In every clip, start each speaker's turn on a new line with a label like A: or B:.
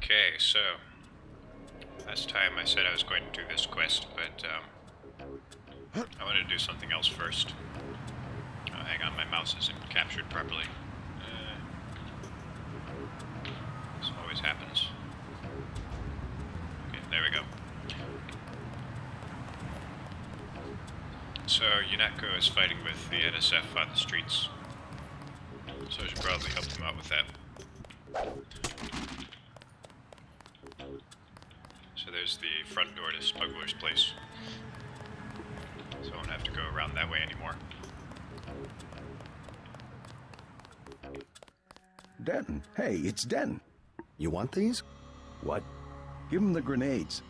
A: Okay, so last time I said I was going to do this quest, but I wanted to do something else first. Oh, hang on, my mouse isn't captured properly. This always happens. Okay, there we go. So Yunatko is fighting with the NSF on the streets, so I should probably help him out with that. So there's the front door to Smuggler's Place. So I won't have to go around that way anymore.
B: Denton, hey, it's Denton.
C: You want these?
B: What? Give him the grenades.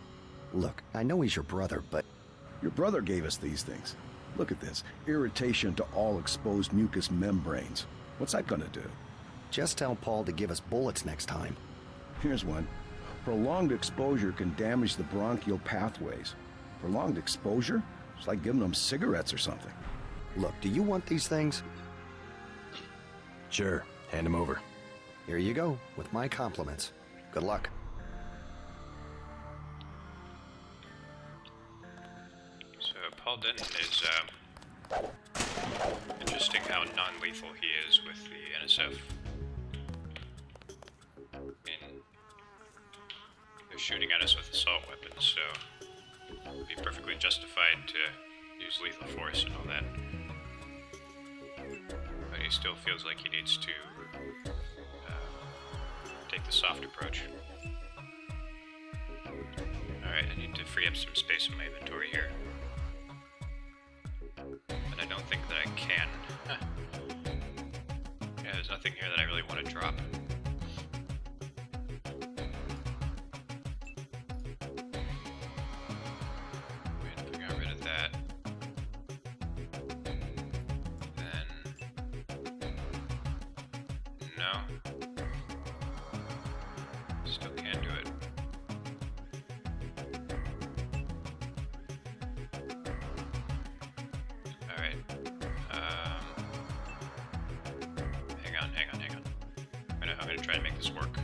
C: Look, I know he's your brother, but...
B: Your brother gave us these things. Look at this. Irritation to all exposed mucous membranes. What's that gonna do?
C: Just tell Paul to give us bullets next time.
B: Here's one. Prolonged exposure can damage the bronchial pathways. Prolonged exposure? It's like giving them cigarettes or something.
C: Look, do you want these things?
D: Sure, hand them over.
C: Here you go, with my compliments. Good luck.
A: So Paul Denton is, interesting how non-lethal he is with the NSF. They're shooting at us with assault weapons, so it would be perfectly justified to use lethal force and all that. But he still feels like he needs to take the soft approach. Alright, I need to free up some space in my inventory here. But I don't think that I can. Yeah, there's nothing here that I really want to drop. Wait, if I got rid of that. Then... No. Still can't do it. Alright. Hang on. I'm gonna try and make this work.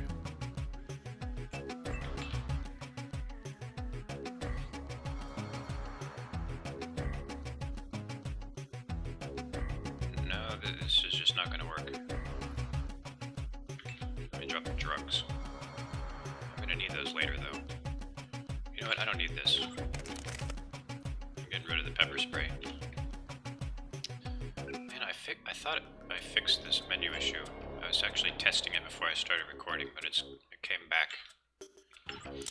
A: No, this is just not gonna work. Let me drop the drugs. I'm gonna need those later, though. You know what? I don't need this. I'm getting rid of the pepper spray. Man, I thought I fixed this menu issue. I was actually testing it before I started recording, but it came back. I'm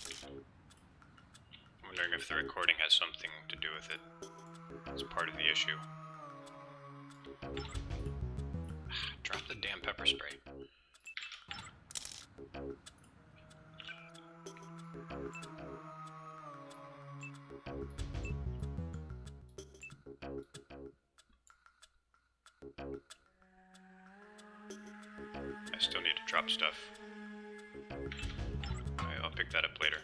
A: wondering if the recording has something to do with it. It's part of the issue. Drop the damn pepper spray. I still need to drop stuff. I'll pick that up later.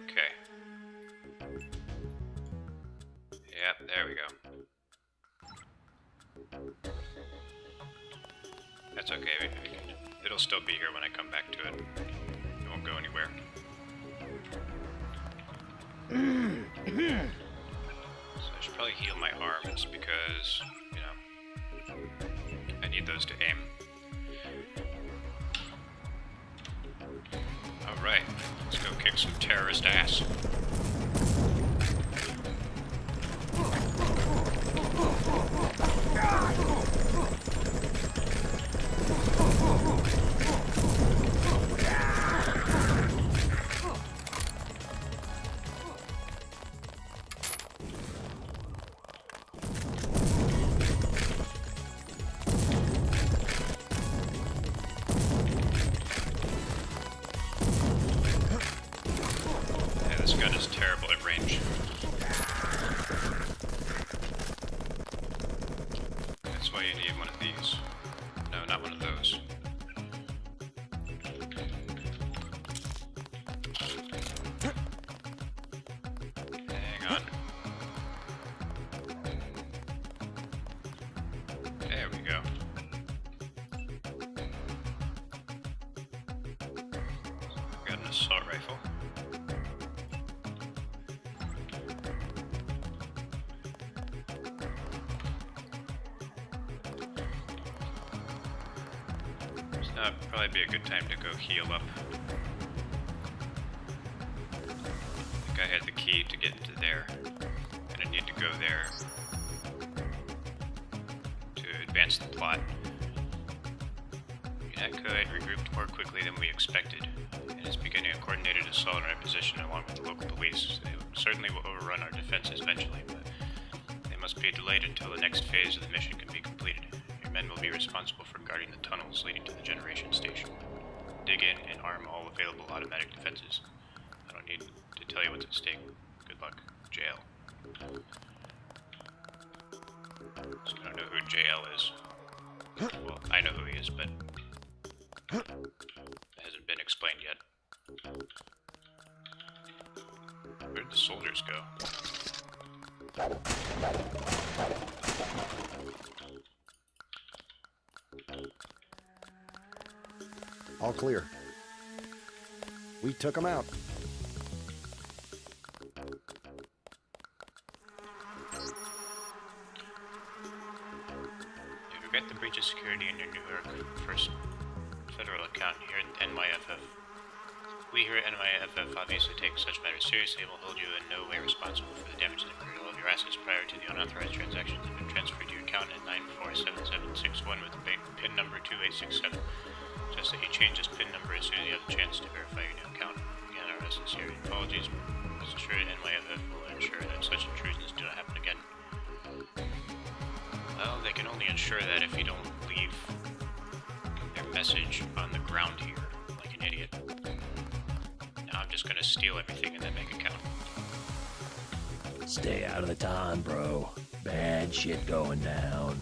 A: Okay. Yep, there we go. That's okay, it'll still be here when I come back to it. It won't go anywhere. So I should probably heal my arms because, you know, I need those to aim. Alright, let's go kick some terrorist ass. This gun is terrible at range. That's why you need one of these. No, not one of those. Hang on. There we Probably be a good time to go heal up. I think I had the key to get into there, and I need to go there to advance the plot. UNATCO had regrouped more quickly than we expected, and is beginning a coordinated assault on our position along with the local police. They certainly will overrun our defenses eventually, but they must be delayed until the next phase of the mission can be completed. Your men will be responsible for guarding the tunnels leading to the generation station. Dig in and arm all available automatic defenses. I don't need to tell you what's at stake. Good luck. JL. So I don't know who JL is. Well, I know who he is, but it hasn't been explained yet. Where'd the soldiers go?
C: All clear. We took them out.
A: You regret the breach of security in your New York first federal account here at NYFF. We here at NYFF obviously take such matters seriously and will hold you in no way responsible for the damage that occurred. All of your assets prior to the unauthorized transactions have been transferred to your account at 947761 with the PIN number 2867. Just that you change this PIN number as soon as you have the chance to verify your new account. Again, our sincere apologies. Rest assured, NYFF will ensure that such intrusions do not happen again. Well, they can only ensure that if you don't leave their message on the ground here, like an idiot. Now I'm just gonna steal everything in that bank account.
D: Stay out of the time, bro. Bad shit going down.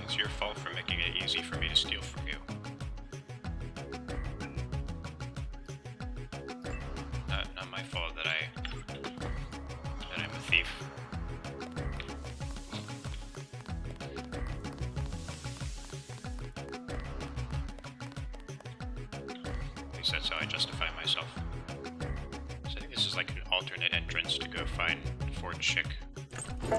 A: It's your fault for making it easy for me to steal from you. Not my fault that I'm a thief. At least that's how I justify myself. So I think this is like an alternate entrance to go find Fort Schick. So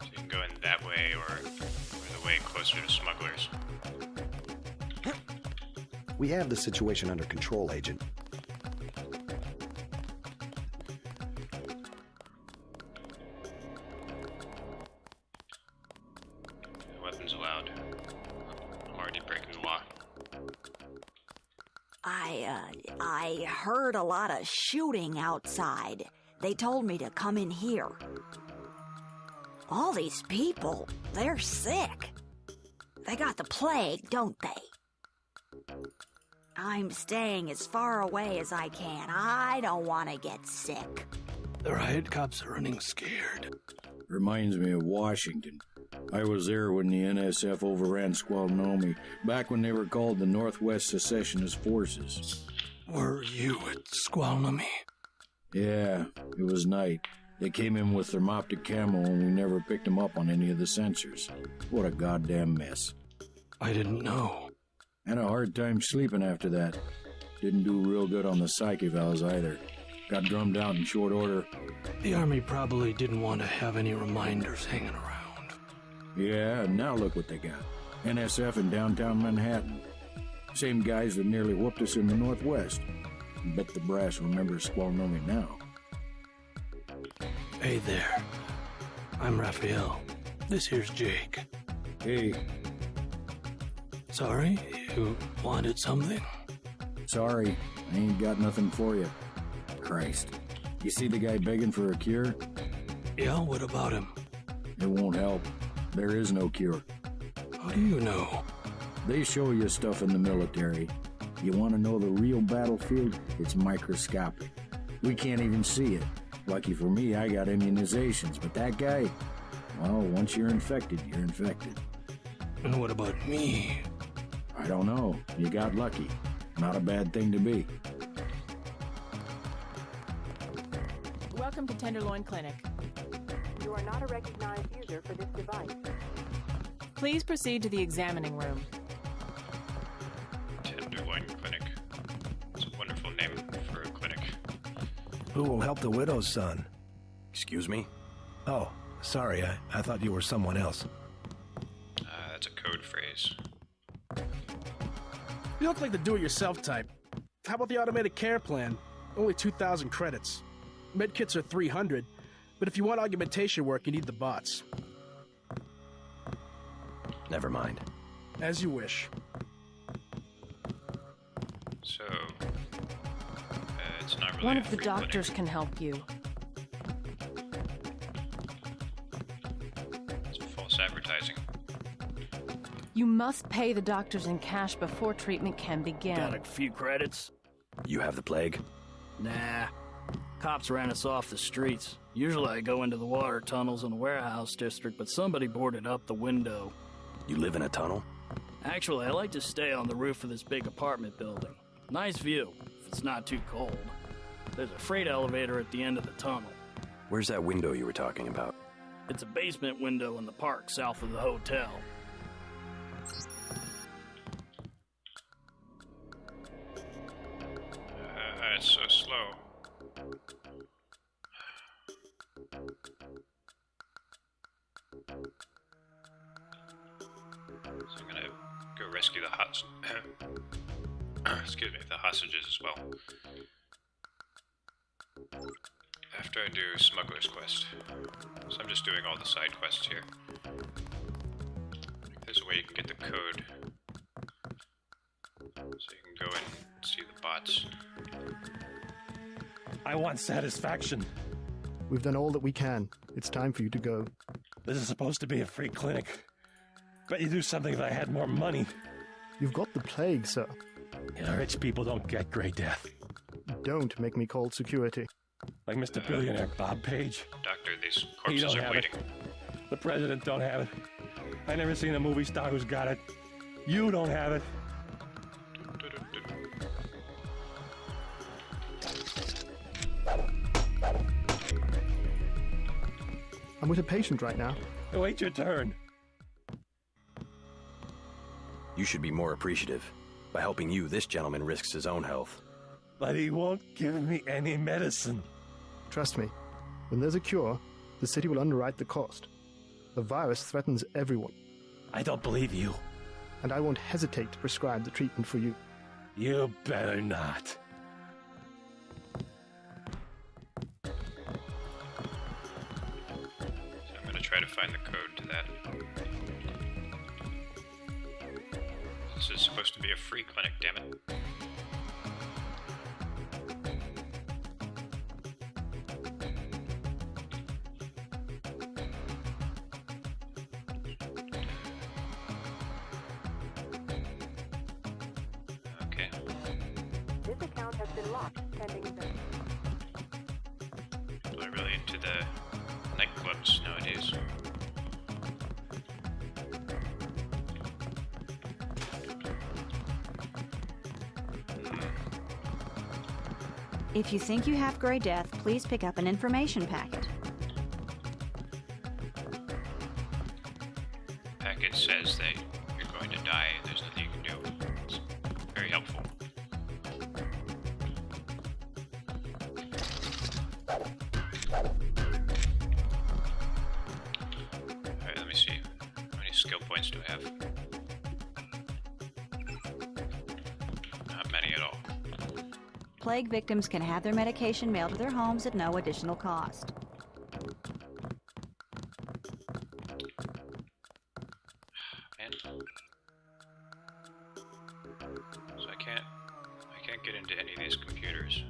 A: you can go in that way or the way closer to smugglers.
C: We have the situation under control, Agent.
A: No weapons allowed. I'm already breaking the law.
E: I heard a lot of shooting outside. They told me to come in here. All these people, they're sick. They got the plague, don't they? I'm staying as far away as I can. I don't want to get sick.
F: The riot cops are running scared.
G: Reminds me of Washington. I was there when the NSF overran Squalnomi, back when they were called the Northwest Secessionist Forces.
F: Were you at Squalnomi?
G: Yeah, it was night. They came in with thermoptic camo and we never picked them up on any of the sensors. What a goddamn mess.
F: I didn't know.
G: Had a hard time sleeping after that. Didn't do real good on the psych evals either. Got drummed out in short order.
F: The Army probably didn't want to have any reminders hanging around.
G: Yeah, and now look what they got. NSF in downtown Manhattan. Same guys that nearly whooped us in the Northwest. Bet the brass remembers Squalnomi now.
F: Hey there. I'm Raphael. This here's Jake.
G: Hey,
F: Sorry, you wanted something?
G: sorry, I ain't got nothing for you. Christ. You see the guy begging for a cure?
F: Yeah, what about him?
G: It won't help. There is no cure.
F: How do you know?
G: They show you stuff in the military. You want to know the real battlefield? It's microscopic. We can't even see it. Lucky for me, I got immunizations, but that guy, well, once you're infected, you're infected.
F: And what about me?
G: I don't know. You got lucky. Not a bad thing to be.
H: Welcome to Tenderloin Clinic.
I: You are not a recognized user for this device.
H: Please proceed to the examining room.
A: Tenderloin Clinic. It's a wonderful name for a clinic.
J: Who will help the widow's son?
C: Excuse me?
J: Oh, Sorry, I thought you were someone else.
A: That's a code phrase.
F: You look like the do-it-yourself type. How about the automated care plan? Only 2,000 credits. Medkits are 300, but if you want augmentation work, you need the bots.
D: Never mind.
F: As you wish.
A: So, it's not really
H: One
A: a
H: of the
A: free
H: doctors
A: clinic.
H: can help you.
A: It's false advertising.
H: You must pay the doctors in cash before treatment can begin.
K: Got a few credits?
D: You have the plague?
K: Nah. Cops ran us off the streets. Usually I go into the water tunnels in the warehouse district, but somebody boarded up the window.
D: You live in a tunnel?
K: Actually, I like to stay on the roof of this big apartment building. Nice view, if it's not too cold. There's a freight elevator at the end of the tunnel.
D: Where's that window you were talking about?
K: It's a basement window in the park south of the hotel.
A: It's so slow. So I'm gonna go rescue the excuse me, the hostages as well. After I do Smuggler's Quest. So I'm just doing all the side quests here. There's a way you can get the code. So you can go and see the bots.
L: I want satisfaction.
M: We've done all that we can. It's time for you to go.
L: This is supposed to be a free clinic. Bet you do something if I had more money.
M: You've got the plague, sir.
L: You know, rich people don't get Grey Death.
M: Don't make me call security.
L: Like Mr. Billionaire Bob Page.
A: Doctor, these
L: He
A: corpses
L: don't
A: are
L: have
A: bleeding.
L: it. The president don't have it. I never seen a movie star who's got it. You don't have it.
M: I'm with a patient right now.
L: Wait your turn.
D: You should be more appreciative. By helping you, this gentleman risks his own health.
L: But he won't give me any medicine.
M: Trust me, when there's a cure, the city will underwrite the cost. The virus threatens everyone.
L: I don't believe you.
M: And I won't hesitate to prescribe the treatment for you.
L: You better not.
A: So I'm gonna try to find the code to that. This is supposed to be a free clinic, damn it. Okay.
I: This account has been locked, pending search.
A: People are really into the nightclubs nowadays.
E: If you think you have Grey Death, please pick up an information packet.
A: Packet says that you're going to die and there's nothing you can do. It's very helpful. Alright, let me see. How many skill points do I have? Not many at all.
E: Plague victims can have their medication mailed to their homes at no additional cost.
A: Man. So I can't get into any of these computers.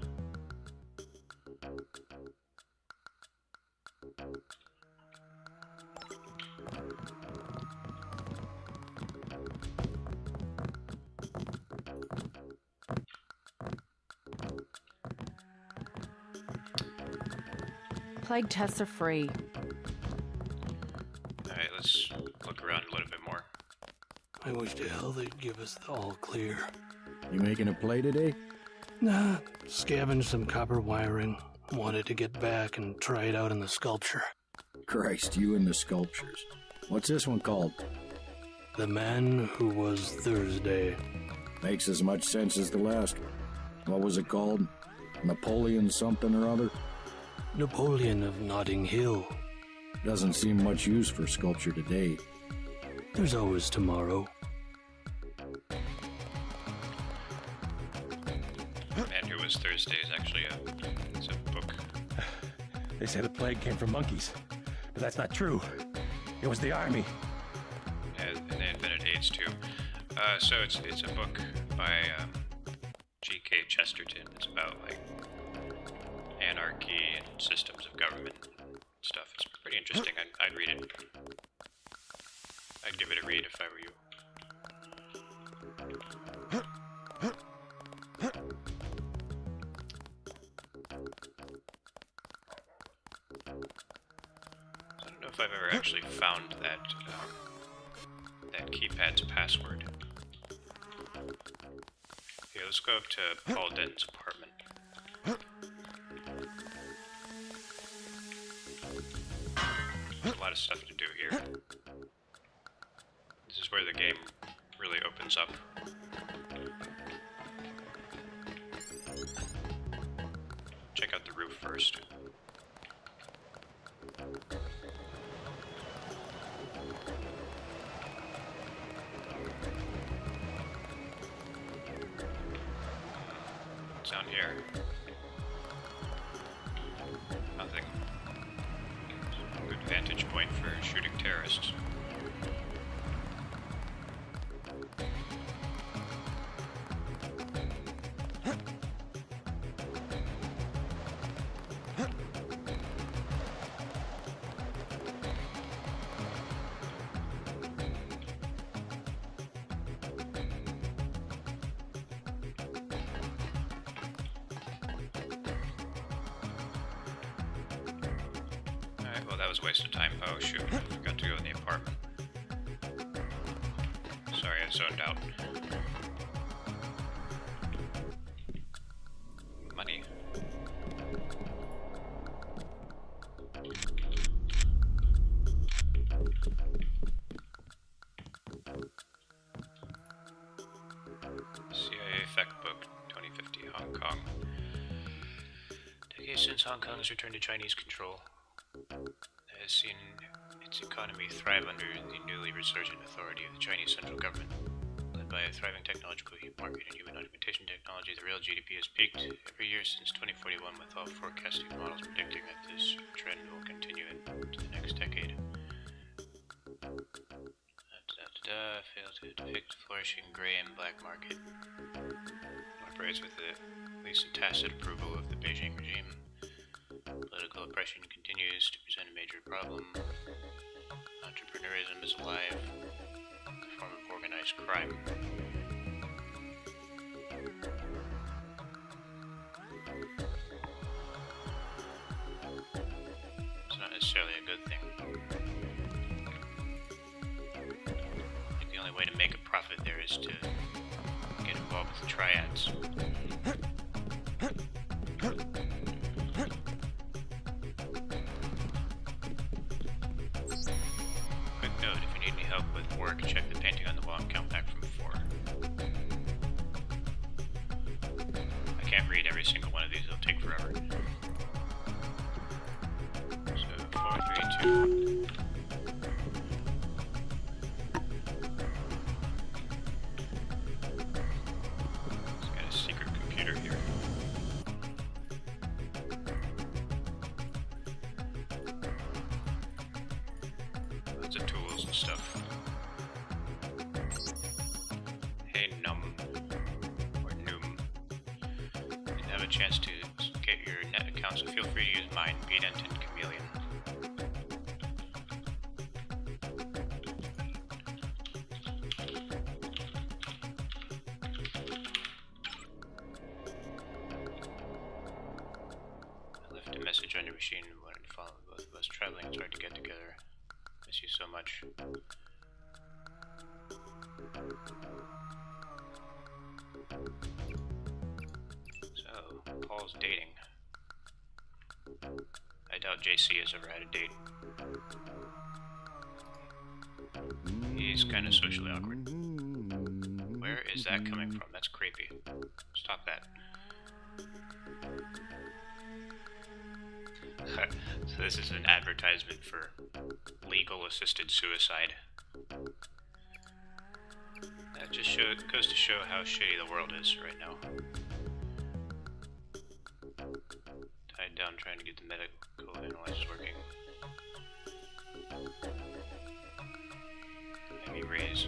H: Plague tests are free.
A: Alright, let's look around a little bit more.
F: I wish to hell they'd give us the all clear.
G: You making a play today?
F: Nah, scavenged some copper wiring. Wanted to get back and try it out in the sculpture.
G: Christ, you and the sculptures. What's this one called?
F: The Man Who Was Thursday.
G: Makes as much sense as the last one. What was it called? Napoleon something or other?
F: Napoleon of Notting Hill.
G: Doesn't seem much use for sculpture today.
K: There's always tomorrow.
A: Man Who Was Thursday is actually it's a book.
L: They say the plague came from monkeys, but that's not true. It was the army.
A: And they invented AIDS too. So it's a book by G.K. Chesterton. It's about like anarchy and systems of government and stuff. It's pretty interesting. I'd read it. I'd give it a read if I were you. I don't know if I've ever actually found that that keypad's password. Okay, let's go up to Paul Denton's apartment. There's a lot of stuff to do here. This is where the game really opens up. Check out the roof first. Down here. Nothing. Good vantage point for shooting terrorists. Well, that was a waste of time. Oh shoot, I forgot to go in the apartment. Sorry, I zoned out. Money. CIA Fact Book 2050 Hong Kong. Decades since Hong Kong's return to Chinese control has seen its economy thrive under the newly resurgent authority of the Chinese central government. Led by a thriving technological market and human augmentation technology, the real GDP has peaked every year since 2041, with all forecasting models predicting that this trend will continue into the next decade. Failed to depict flourishing gray and black market. Operates with at least a tacit approval of the Beijing regime. Political oppression continues to present a major problem. Entrepreneurism is alive, a form of organized crime. It's not necessarily a good thing. I think the only way to make a profit there is to get involved with triads. Quick note, if you need any help with work, check the painting on the wall and count back from 4. I can't read every single one of these, it'll take forever. So, 4, 3, 2... chance to get your net account, so feel free to use mine, Bedent and Chameleon. I left a message on your machine and wanted to follow both of us. Traveling, it's hard to get together. Miss you so much. Paul's dating. I doubt JC has ever had a date. He's kind of socially awkward. Where is that coming from? That's creepy. Stop that. So this is an advertisement for legal assisted suicide. That just goes to show how shitty the world is right now. Tied down trying to get the medical analysis working. Let me raise.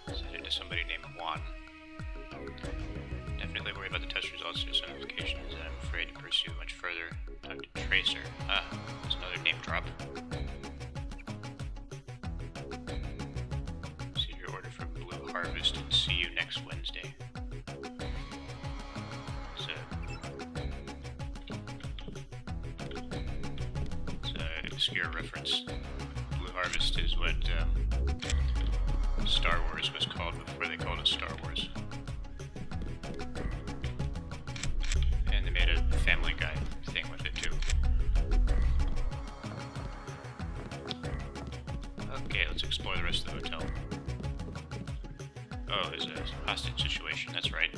A: Send it to somebody named Juan. Definitely worry about the test results. There's some implications and I'm afraid to pursue much further. Talk to Tracer. Ah, there's another name drop. Receive your order from Blue Harvest and see you next Wednesday. It's an obscure reference. Blue Harvest is what Star Wars was called before they called it Star Wars. And they made a Family Guy thing with it too. Okay, let's explore the rest of the hotel. Oh, there's a hostage situation, that's right.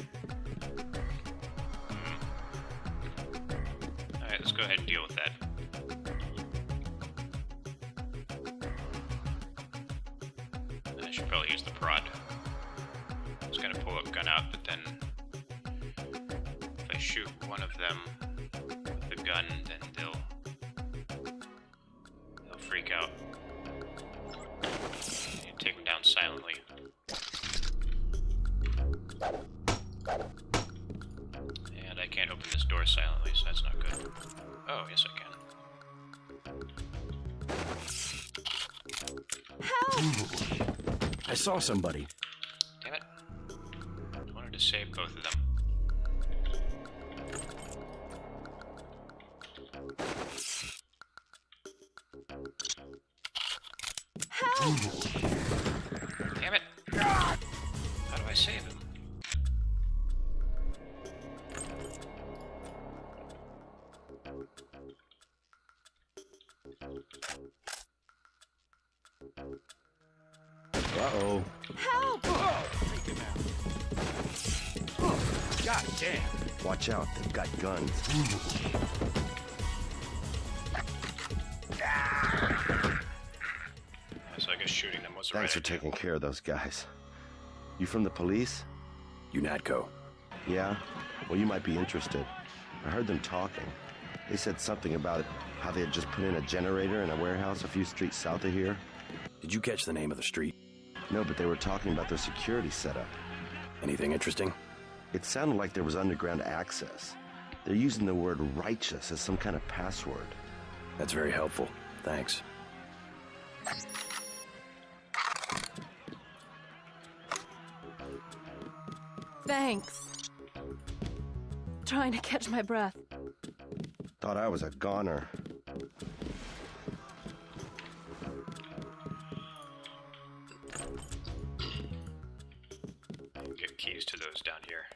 A: Alright, let's go ahead and deal with that. I should probably use the prod. I was gonna pull a gun out, but then if I shoot one of them with the gun, then they'll freak out. And take them down silently. And I can't open this door silently, so that's not good. Oh, yes I can.
E: Help!
B: I saw somebody.
A: Damn it. I wanted to save both of them.
E: Help!
A: Damn it! How do I save him?
B: Uh-oh.
E: Help!
B: God damn.
J: Watch out, they've got guns.
A: So I guess shooting them was the right
J: Thanks for
A: idea.
J: taking care of those guys. You from the police?
D: UNATCO.
J: Yeah? Well, you might be interested. I heard them talking. They said something about how they had just put in a generator in a warehouse a few streets south of here.
D: Did you catch the name of the street?
J: No, but they were talking about their security setup.
D: Anything interesting?
J: It sounded like there was underground access. They're using the word righteous as some kind of password.
D: That's very helpful. Thanks.
H: Thanks. Trying to catch my breath.
J: Thought I was a goner.
A: Get keys to those down here.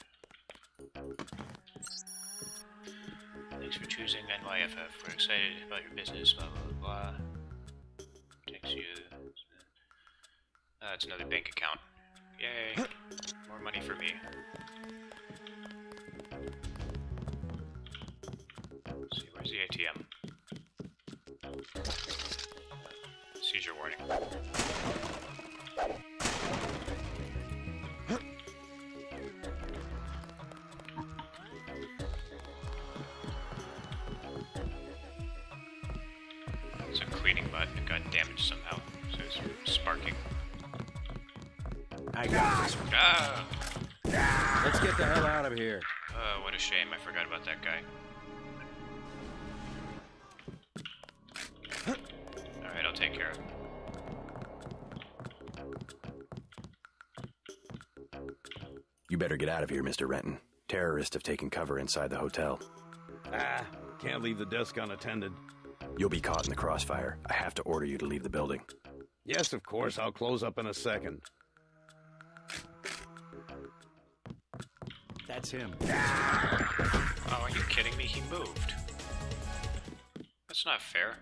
A: Thanks for choosing NYFF. We're excited about your business, blah, blah, blah. Takes you... it's another bank account. Yay. More money for me. Let's see, where's the ATM? Seizure warning. It's a cleaning button. It got damaged somehow, so it's sparking.
B: I got this.
A: Ah!
B: Let's get the hell out of here.
A: What a shame. I forgot about that guy. Alright, I'll take care of him.
D: You better get out of here, Mr. Renton. Terrorists have taken cover inside the hotel.
L: Ah, can't leave the desk unattended.
D: You'll be caught in the crossfire. I have to order you to leave the building.
L: Yes, of course, I'll close up in a second.
B: That's him.
A: Oh, are you kidding me? He moved. That's not fair.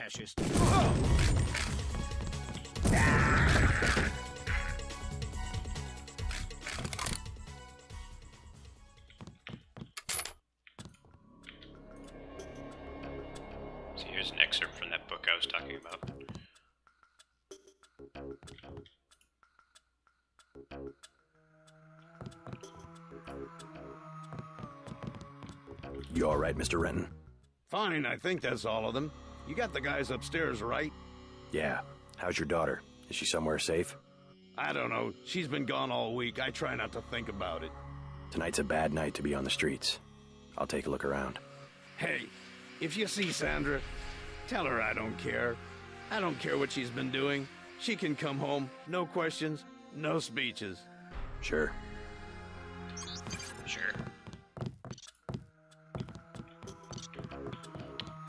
N: fascist.
A: So here's an excerpt from that book I was talking about.
D: You all right, Mr. Renton?
N: Fine, I think that's all of them. You got the guys upstairs, right?
D: Yeah. How's your daughter? Is she somewhere safe?
N: I don't know. She's been gone all week. I try not to think about it.
D: Tonight's a bad night to be on the streets. I'll take a look around.
N: Hey, if you see Sandra, tell her I don't care. I don't care what she's been doing. She can come home. No questions, no speeches.
D: Sure.
A: Sure.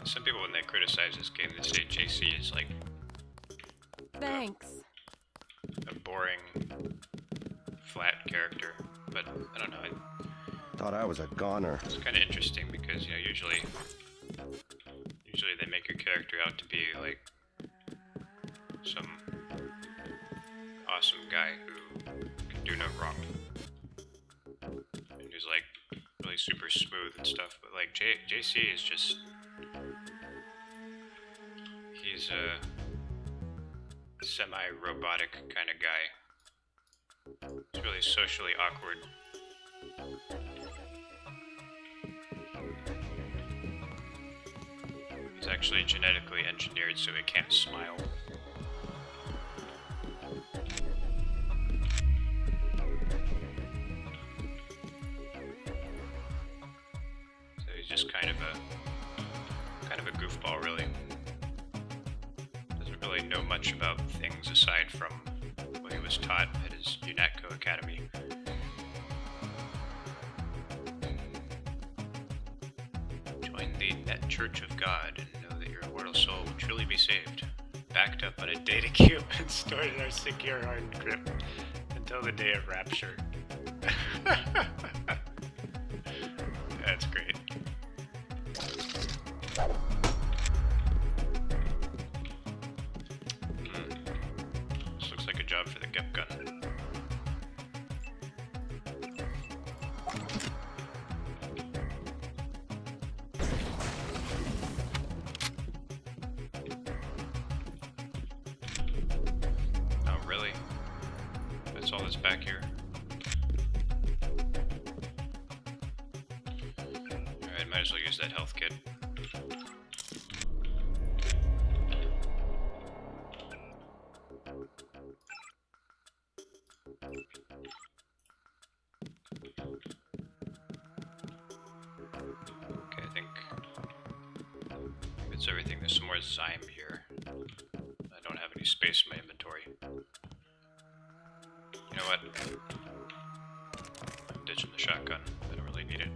A: Some people, when they criticize this game, they say JC is like
H: Thanks.
A: a boring, flat character. But I don't know.
J: Thought I was a goner.
A: It's kind of interesting because, you know, usually they make your character out to be like some awesome guy who can do no wrong and who's like really super smooth and stuff. But like JC is just, he's a semi-robotic kind of guy. He's really socially awkward. He's actually genetically engineered so he can't smile. So he's just kind of a goofball, really. Doesn't really know much about things aside from what he was taught at his UNATCO Academy. Join the Net Church of God and know that your immortal soul will truly be saved. Backed up on a data cube and stored in our secure hard crypt until the day of rapture. That's great. This looks like a job for the GEP gun. Oh, really? That's all that's back here? Alright, might as well use that health kit. Okay, I think it's everything. There's some more Zyme here. I don't have any space in my inventory. You know what? I'm ditching the shotgun. I don't really need it.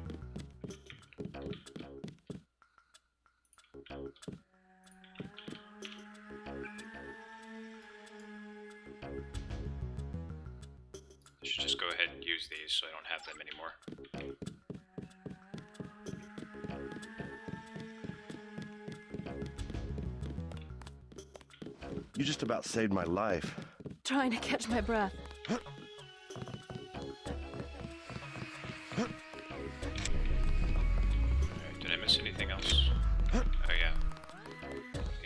A: I should just go ahead and use these so I don't have them anymore.
J: You just about saved my life.
H: Trying to catch my breath.
A: Alright, did I miss anything else? Oh yeah.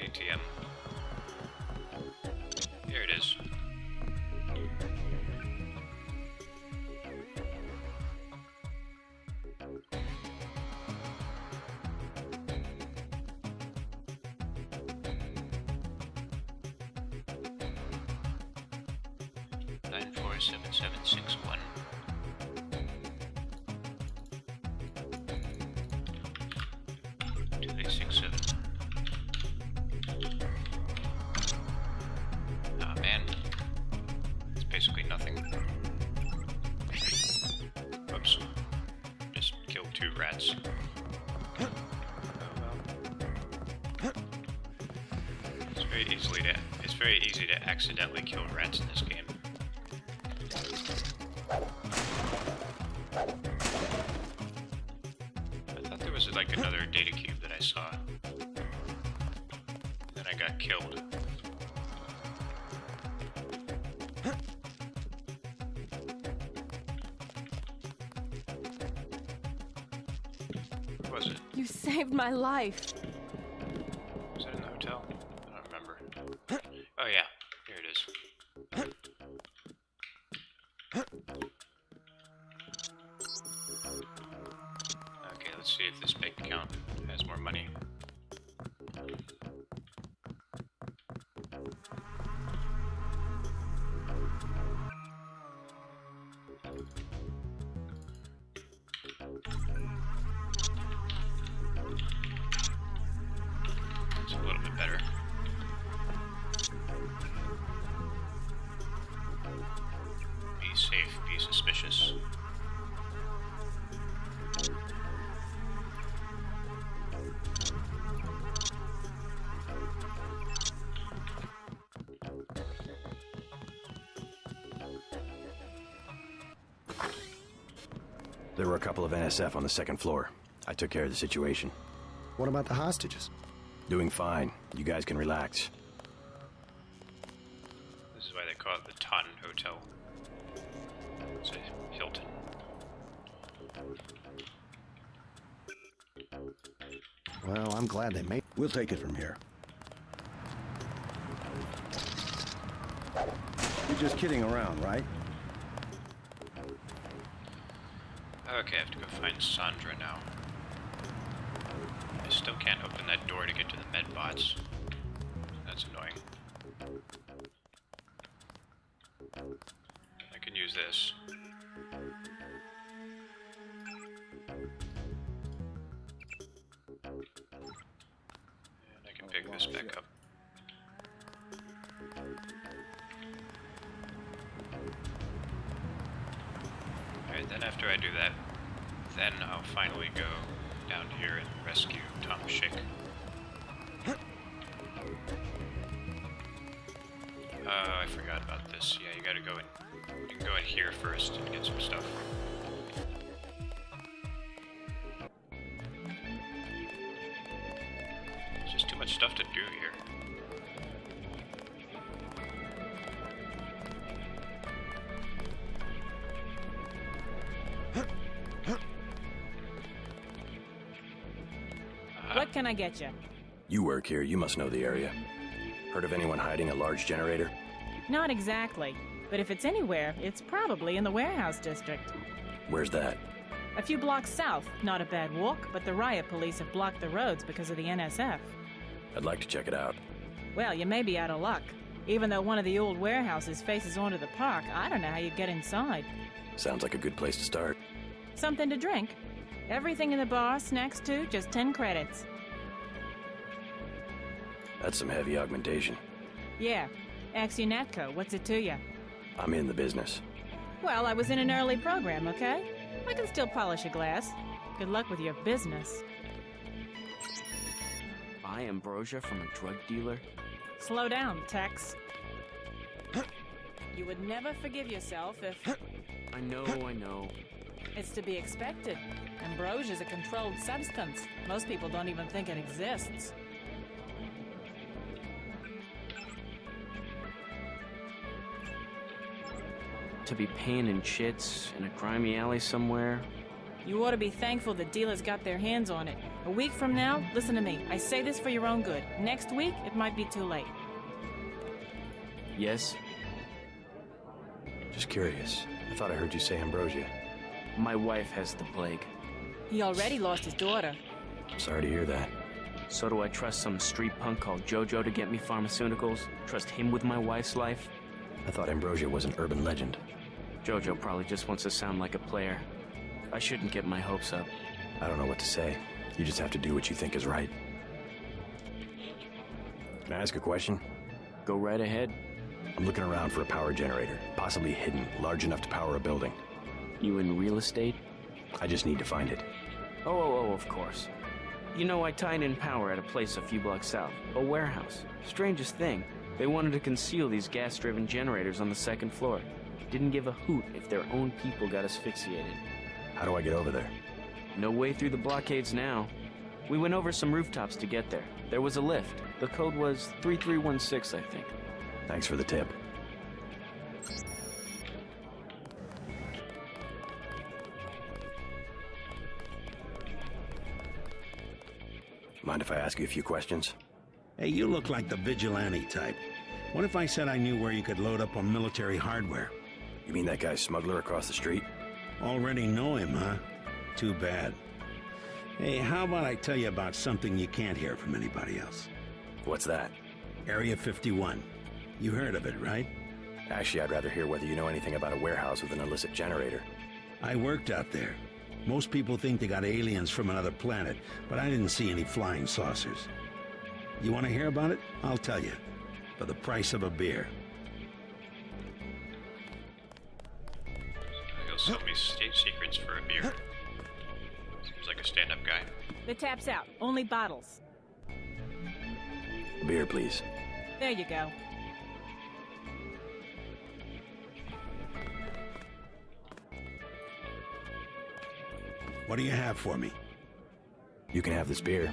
A: ATM. Here it is. Nine 47761. Two 867. Ah man, it's basically nothing. Oops, just killed 2 rats. Oh well. It's very easy to accidentally kill rats in this game. I thought there was like another data cube that I saw. Then I killed. What was it?
H: You saved my life.
A: Was it in the hotel? I don't remember. Oh yeah, here it is. Okay, let's see if this bank account has more money. It's a little bit better. Be safe, be suspicious.
D: There were a couple of NSF on the second floor. I took care of the situation.
C: What about the hostages?
D: Doing fine. You guys can relax.
A: This is why they call it the Taunton Hotel. It's a Hilton.
C: Well, I'm glad they made...
B: We'll take it from here. You're just kidding around, right?
A: Okay, I have to go find Sandra now. I still can't open that door to get to the med bots. That's annoying. I can use this. And I can pick this back up. Alright, then after I do that, then I'll finally go down here and rescue Tom Schick. I forgot about this. Yeah, you gotta go in. You can go in here first and get some stuff. There's just too much stuff to do here.
O: What can I get you?
D: You work here, you must know the area. Heard of anyone hiding a large generator?
O: Not exactly, but if it's anywhere, it's probably in the warehouse district.
D: Where's that?
O: A few blocks south. Not a bad walk, but the riot police have blocked the roads because of the NSF.
D: I'd like to check it out.
O: Well, you may be out of luck. Even though one of the old warehouses faces onto the park, I don't know how you'd get inside.
D: Sounds like a good place to start.
O: Something to drink? Everything in the bar, snacks too, just 10 credits.
D: That's some heavy augmentation.
O: Yeah. Axionatco, what's it to you?
D: I'm in the business.
O: Well, I was in an early program, okay? I can still polish a glass. Good luck with your business.
P: Buy ambrosia from a drug dealer?
O: Slow down, Tex. You would never forgive yourself if...
P: I know.
O: It's to be expected. Ambrosia's a controlled substance. Most people don't even think it exists.
P: To be panning chits in a grimy alley somewhere?
O: You ought to be thankful the dealers got their hands on it. A week from now, listen to me, I say this for your own good. Next week, it might be too late.
P: Yes?
D: Just curious. I thought I heard you say ambrosia.
P: My wife has the plague.
O: He already lost his daughter.
D: Sorry to hear that.
P: So do I trust some street punk called Jojo to get me pharmaceuticals? Trust him with my wife's life?
D: I thought ambrosia was an urban legend.
P: Jojo probably just wants to sound like a player. I shouldn't get my hopes up.
D: I don't know what to say. You just have to do what you think is right. Can I ask a question?
P: Go right ahead.
D: I'm looking around for a power generator, possibly hidden, large enough to power a building.
P: You in real estate?
D: I just need to find it.
P: Oh, of course. You know, I tied in power at a place a few blocks south. A warehouse. Strangest thing. They wanted to conceal these gas-driven generators on the second floor. Didn't give a hoot if their own people got asphyxiated.
D: How do I get over there?
P: No way through the blockades now. We went over some rooftops to get there. There was a lift. The code was 3316, I think.
D: Thanks for the tip. Mind if I ask you a few questions?
N: Hey, you look like the vigilante type. What if I said I knew where you could load up on military hardware?
D: You mean that guy smuggler across the street?
N: Already know him, huh? Too bad. Hey, how about I tell you about something you can't hear from anybody else?
D: What's that?
N: Area 51. You heard of it, right?
D: Actually, I'd rather hear whether you know anything about a warehouse with an illicit generator.
N: I worked out there. Most people think they got aliens from another planet, but I didn't see any flying saucers. You want to hear about it? I'll tell you. For the price of a beer.
A: He'll sell me state secrets for a beer. Seems like a stand-up guy.
O: The tap's out. Only bottles.
D: A beer, please.
O: There you go.
N: What do you have for me?
D: You can have this beer.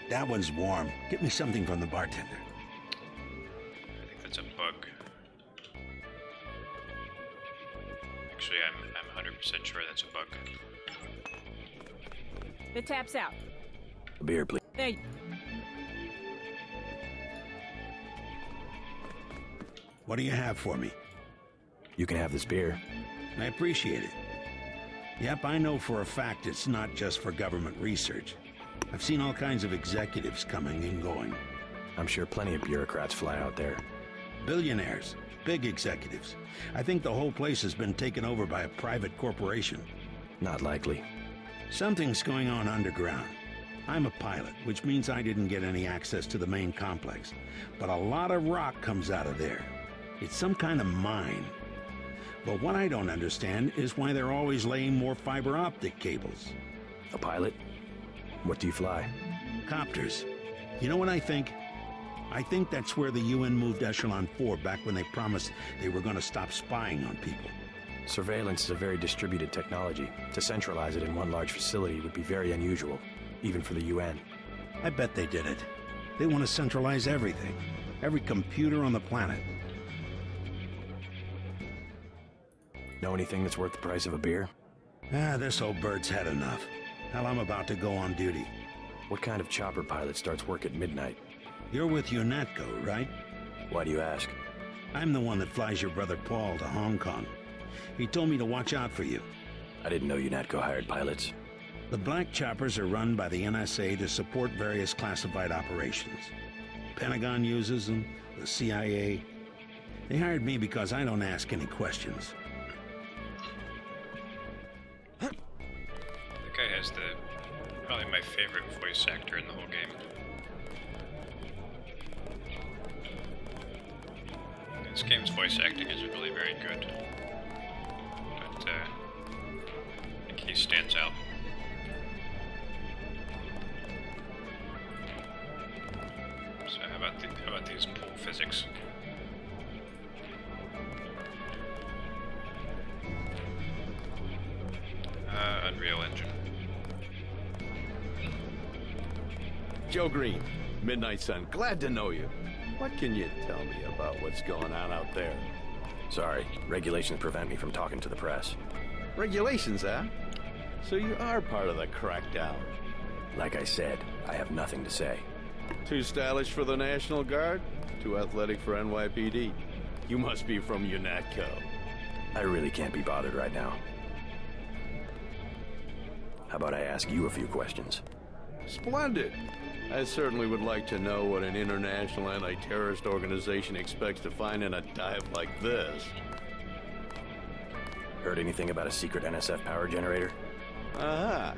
N: That one's warm. Get me something from the bartender.
A: I think that's a bug. Actually, I'm 100% sure that's a bug.
O: The tap's out.
D: A beer, please.
O: There you...
N: What do you have for me?
D: You can have this beer.
N: I appreciate it. Yep, I know for a fact it's not just for government research. I've seen all kinds of executives coming and going.
D: I'm sure plenty of bureaucrats fly out there.
N: Billionaires, big executives. I think the whole place has been taken over by a private corporation.
D: Not likely.
N: Something's going on underground. I'm a pilot, which means I didn't get any access to the main complex. But a lot of rock comes out of there. It's some kind of mine. But what I don't understand is why they're always laying more fiber optic cables.
D: A pilot? What do you fly?
N: Copters. You know what I think? I think that's where the UN moved Echelon 4 back when they promised they were going to stop spying on people.
D: Surveillance is a very distributed technology. To centralize it in one large facility would be very unusual, even for the UN.
N: I bet they did it. They want to centralize everything. Every computer on the planet.
D: Know anything that's worth the price of a beer?
N: This old bird's had enough. Hell, I'm about to go on duty.
D: What kind of chopper pilot starts work at midnight?
N: You're with UNATCO, right?
D: Why do you ask?
N: I'm the one that flies your brother Paul to Hong Kong. He told me to watch out for you.
D: I didn't know UNATCO hired pilots.
N: The black choppers are run by the NSA to support various classified operations. Pentagon uses them, the CIA. They hired me because I don't ask any questions.
A: That guy has probably my favorite voice actor in the whole game. This game's voice acting is really very good. But, I think he stands out. So how about these pool physics? Unreal Engine.
Q: Joe Green, Midnight Sun, glad to know you. What can you tell me about what's going on out there?
D: Sorry, regulations prevent me from talking to the press.
Q: Regulations, huh? So you are part of the crackdown.
D: Like I said, I have nothing to say.
Q: Too stylish for the National Guard? Too athletic for NYPD? You must be from UNATCO.
D: I really can't be bothered right now. How about I ask you a few questions?
Q: Splendid. I certainly would like to know what an international anti-terrorist organization expects to find in a dive like this.
D: Heard anything about a secret NSF power generator?
Q: Aha.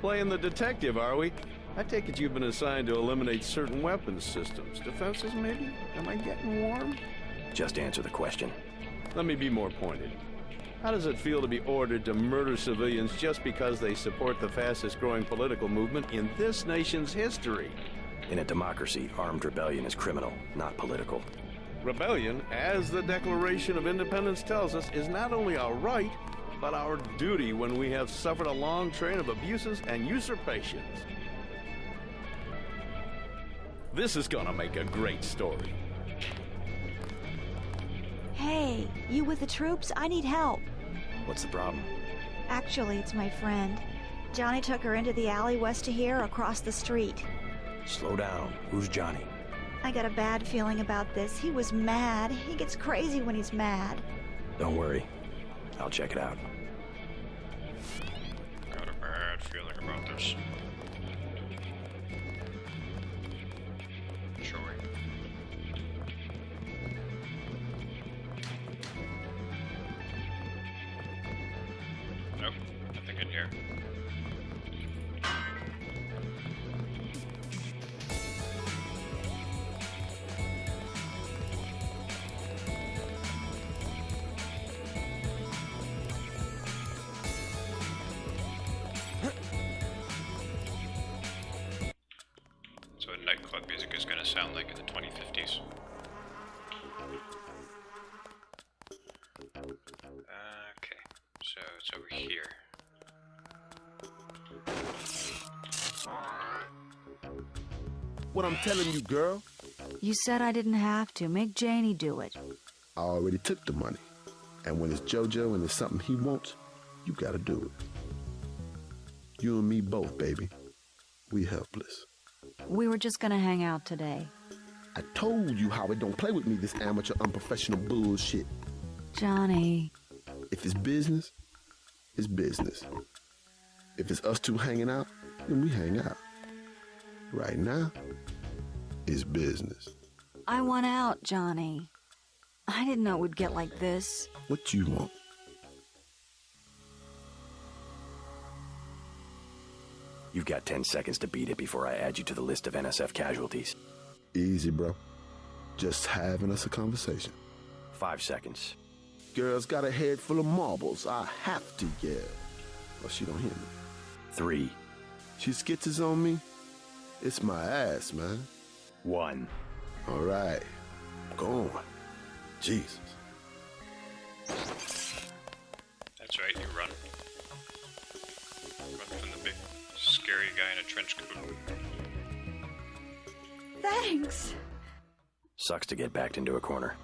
Q: Playing the detective, are we? I take it you've been assigned to eliminate certain weapons systems. Defenses, maybe? Am I getting warm?
D: Just answer the question.
Q: Let me be more pointed. How does it feel to be ordered to murder civilians just because they support the fastest-growing political movement in this nation's history?
D: In a democracy, armed rebellion is criminal, not political.
Q: Rebellion, as the Declaration of Independence tells us, is not only our right, but our duty when we have suffered a long train of abuses and usurpations. This is gonna make a great story.
E: Hey, you with the troops? I need help.
D: What's the problem?
E: Actually, it's my friend. Johnny took her into the alley west of here, across the street.
D: Slow down. Who's Johnny?
E: I got a bad feeling about this. He was mad. He gets crazy when he's mad.
D: Don't worry. I'll check it out.
A: Got a bad feeling about this. Sure. Nope, nothing in here. So what nightclub music is gonna sound like in the 2050s. Okay, so it's over here.
R: What I'm telling you, girl,
E: You said I didn't have to. Make Janie do it.
R: I already took the money. And when it's JoJo and it's something he wants, you gotta do it. You and me both, baby. We helpless.
E: We were just gonna hang out today.
R: I told you how it don't play with me, this amateur unprofessional bullshit.
E: Johnny.
R: If it's business, it's business. If it's us two hanging out, then we hang out. Right now, it's business.
E: I want out, Johnny. I didn't know it would get like this.
R: What you want?
D: You've got 10 seconds to beat it before I add you to the list of NSF casualties.
R: Easy, bro. Just having us a conversation.
D: 5 seconds.
R: Girl's got a head full of marbles. I have to yell. Or she don't hear me.
D: 3.
R: She skitzes on me. It's my ass, man.
D: 1.
R: All right. Go on. Jesus.
A: That's right, you run. Run from the big, scary guy in a trench coat.
E: Thanks.
D: Sucks to get backed into a corner.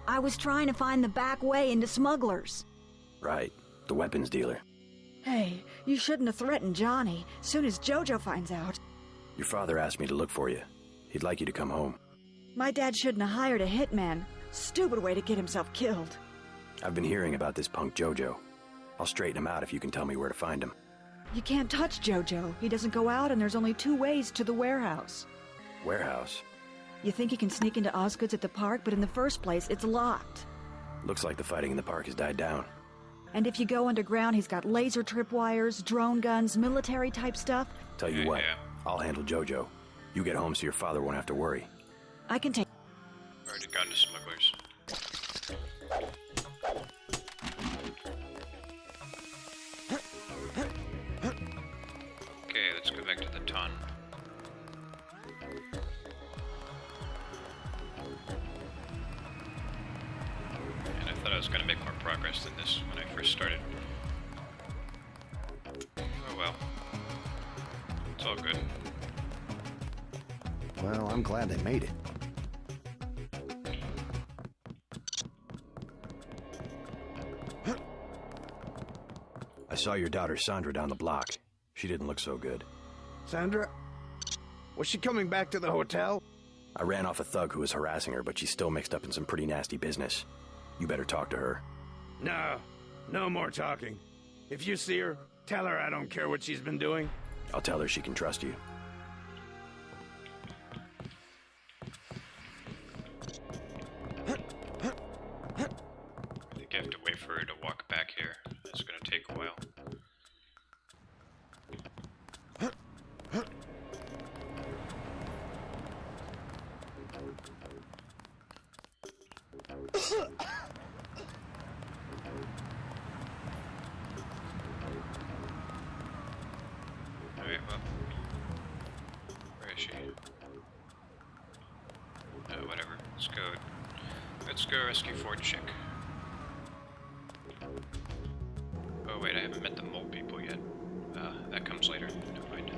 E: I was trying to find the back way into smugglers.
D: Right. The weapons dealer.
E: Hey, you shouldn't have threatened Johnny. Soon as JoJo finds out.
D: Your father asked me to look for you. He'd like you to come home.
E: My dad shouldn't have hired a hitman. Stupid way to get himself killed.
D: I've been hearing about this punk JoJo. I'll straighten him out if you can tell me where to find him.
E: You can't touch JoJo. He doesn't go out, and there's only 2 ways to the warehouse.
D: Warehouse?
E: You think you can sneak into Osgood's at the park, but in the first place, it's locked.
D: Looks like the fighting in the park has died down.
E: And if you go underground, he's got laser tripwires, drone guns, military-type stuff.
D: Tell you what, I'll handle JoJo. You get home so your father won't have to worry.
E: I can take...
A: Already gone to smugglers. Okay, let's go back to the ton. And I thought I was going to make more progress than this when I first started. Oh well. It's all good.
C: Well, I'm glad they made it.
D: I saw your daughter Sandra down the block. She didn't look so good.
C: Sandra? Was she coming back to the hotel?
D: I ran off a thug who was harassing her, but she's still mixed up in some pretty nasty business. You better talk to her.
N: No, no more talking. If you see her, tell her I don't care what she's been doing.
D: I'll tell her she can trust you.
A: I think I have to wait for her to walk back here. It's going to take a while. Alright, well. Where is she? Whatever. Let's go. Let's go rescue Ford Chick. Oh wait, I haven't met the mole people yet. That comes later. Never mind.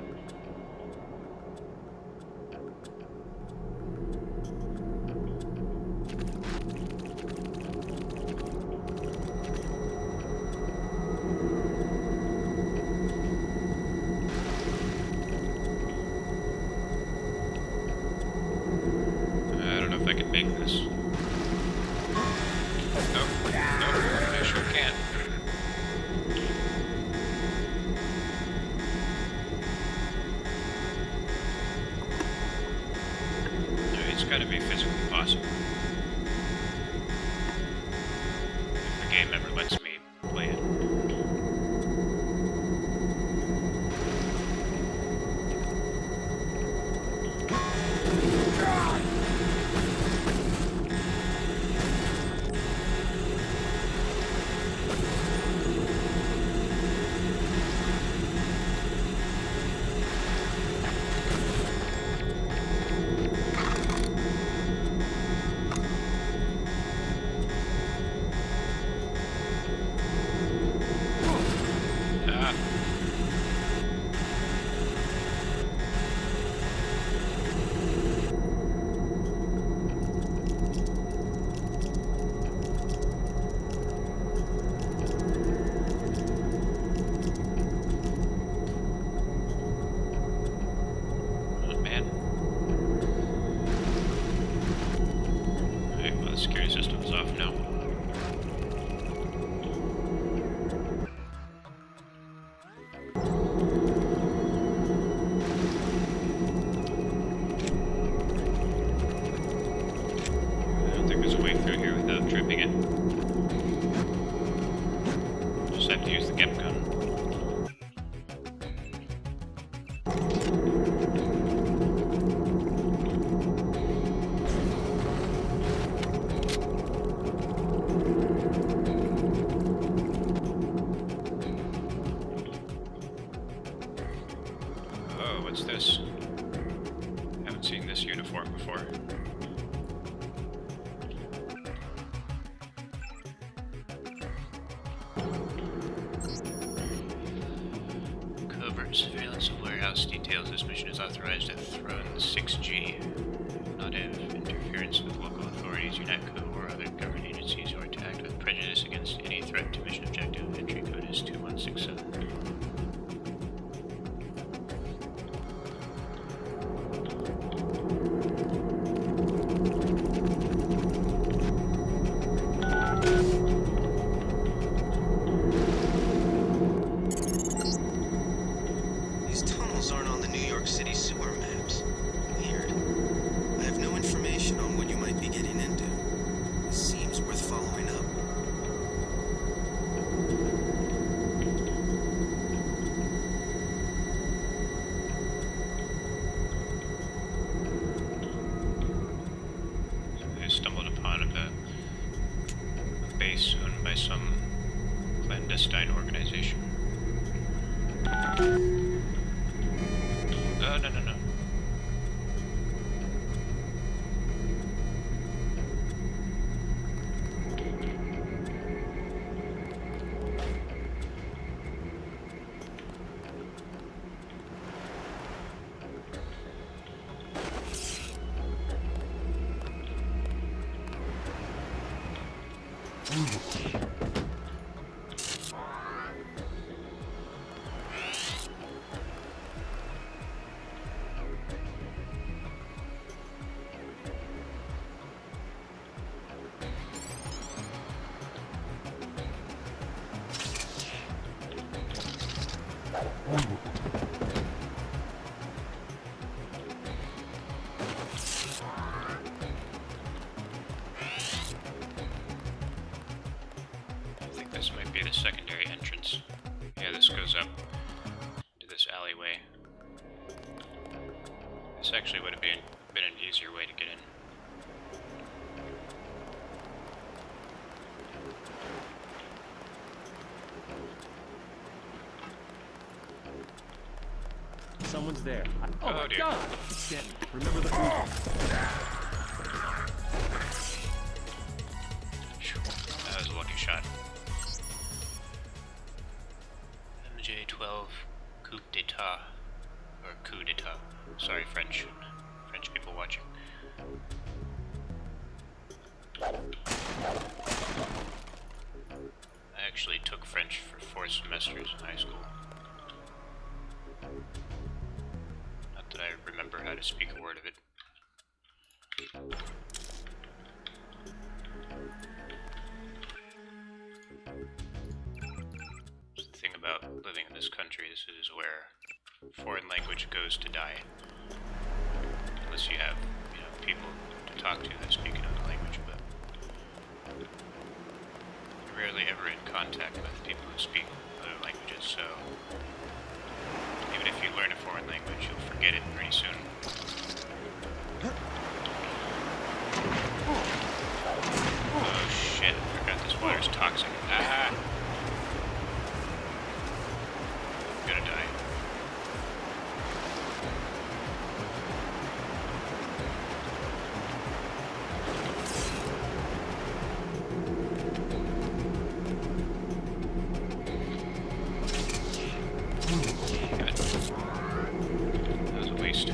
A: gotta be physically possible. If the game ever lets me play it. What's this? Haven't seen this uniform before. Covert surveillance of warehouse details. This mission is authorized at Throne 6G. Not have interference with local authorities, UNATCO, or other government agencies, or to act with prejudice against any threat to mission objective. Entry code is 2167. This might be the secondary entrance. Yeah, this goes up to this alleyway. This actually would have been an easier way to get in.
L: Someone's there.
A: Oh my
L: dear. God! Remember the food.
A: That was a lucky shot. MJ-12 coup d'etat. Or coup d'etat. Sorry, French people watching. I actually took French for 4 semesters in high school. Not that I remember how to speak a word of it. The thing about living in this country is where foreign language goes to die. Unless you have, people talk to that speak another language, but you're rarely ever in contact with people who speak other languages, so even if you learn a foreign language, you'll forget it pretty soon. Oh shit, I forgot this water's toxic. Ah! I'm gonna die. That was a waste.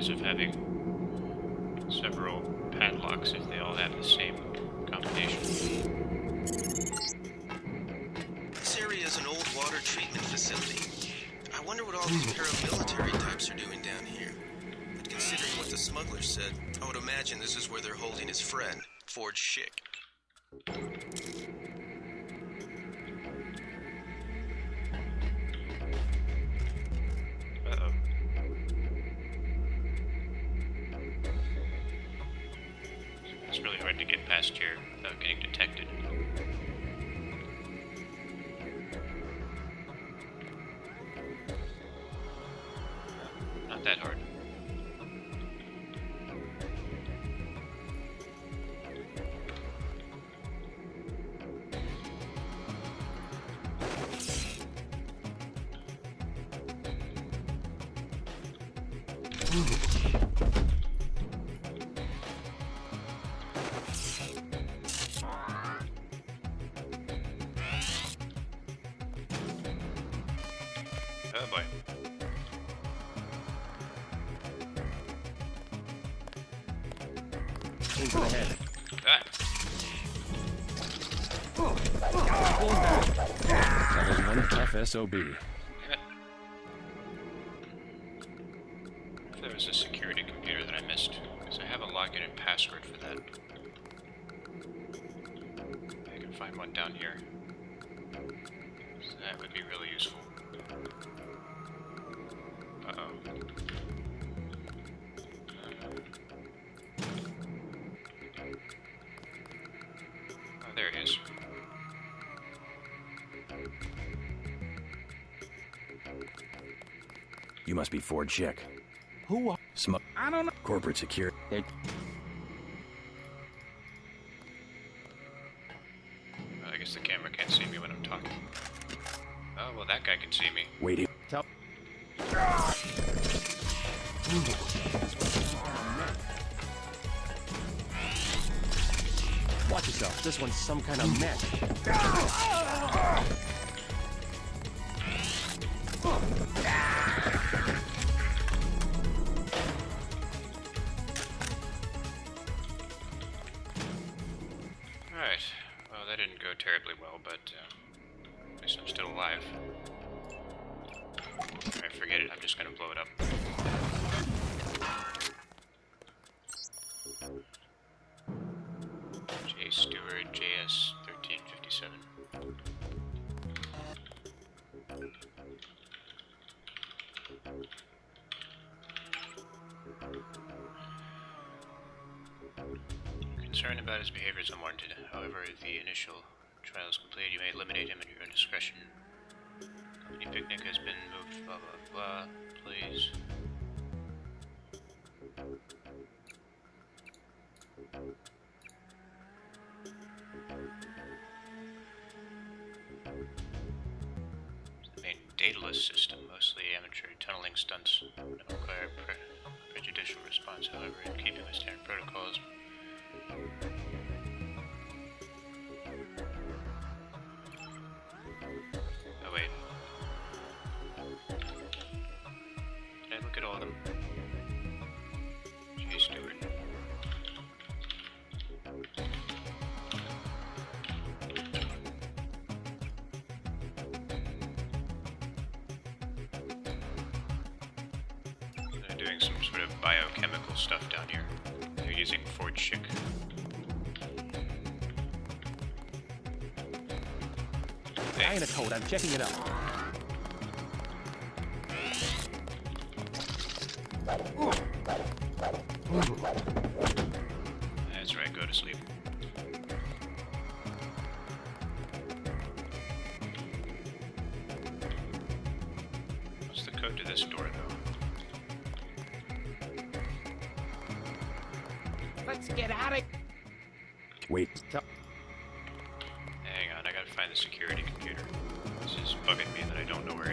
A: Of having several padlocks if they all have the same combination.
S: This area is an old water treatment facility. I wonder what all these paramilitary types are doing down here. But considering what the smuggler said, I would imagine this is where they're holding his friend, Ford Schick.
A: It's really hard to get past here without getting detected. Not that hard. Oh boy.
D: Aim for the head.
A: Ah.
D: That was one tough SOB.
A: If there was a security computer that I missed, because I have a login and password for that. I can find one down here. So that would be really useful. Uh-oh. Oh, there it is.
D: You must be Ford Schick.
F: Who are...
D: I don't know. Corporate security.
A: Well, I guess the camera can't see me when I'm talking. Oh, well, that guy can see me.
D: Wait here.
F: Tell...
D: Watch yourself. This one's some kind of mech.
A: Alright. Well, that didn't go terribly well, but at least I'm still alive. Alright, forget it. I'm just gonna blow it up. J. Stewart, JS 1357. Concerned about his behavior is unwarranted. However, if the initial trial is completed, you may eliminate him at your own discretion. The picnic has been moved, blah blah blah. Please. The main dataless system, mostly amateur tunneling stunts, don't require prejudicial response, however, in keeping with standard protocols. Oh wait. Did I look at all of them? Gee, Stewart. They're doing some sort of biochemical stuff down here. They're using Ford Schick.
T: I ain't a code, I'm checking it out.
A: That's right, go to sleep. What's the code to this door, though?
T: Let's get out of...
D: Wait.
A: Hang on, I gotta find the security computer. This is bugging me that I don't know where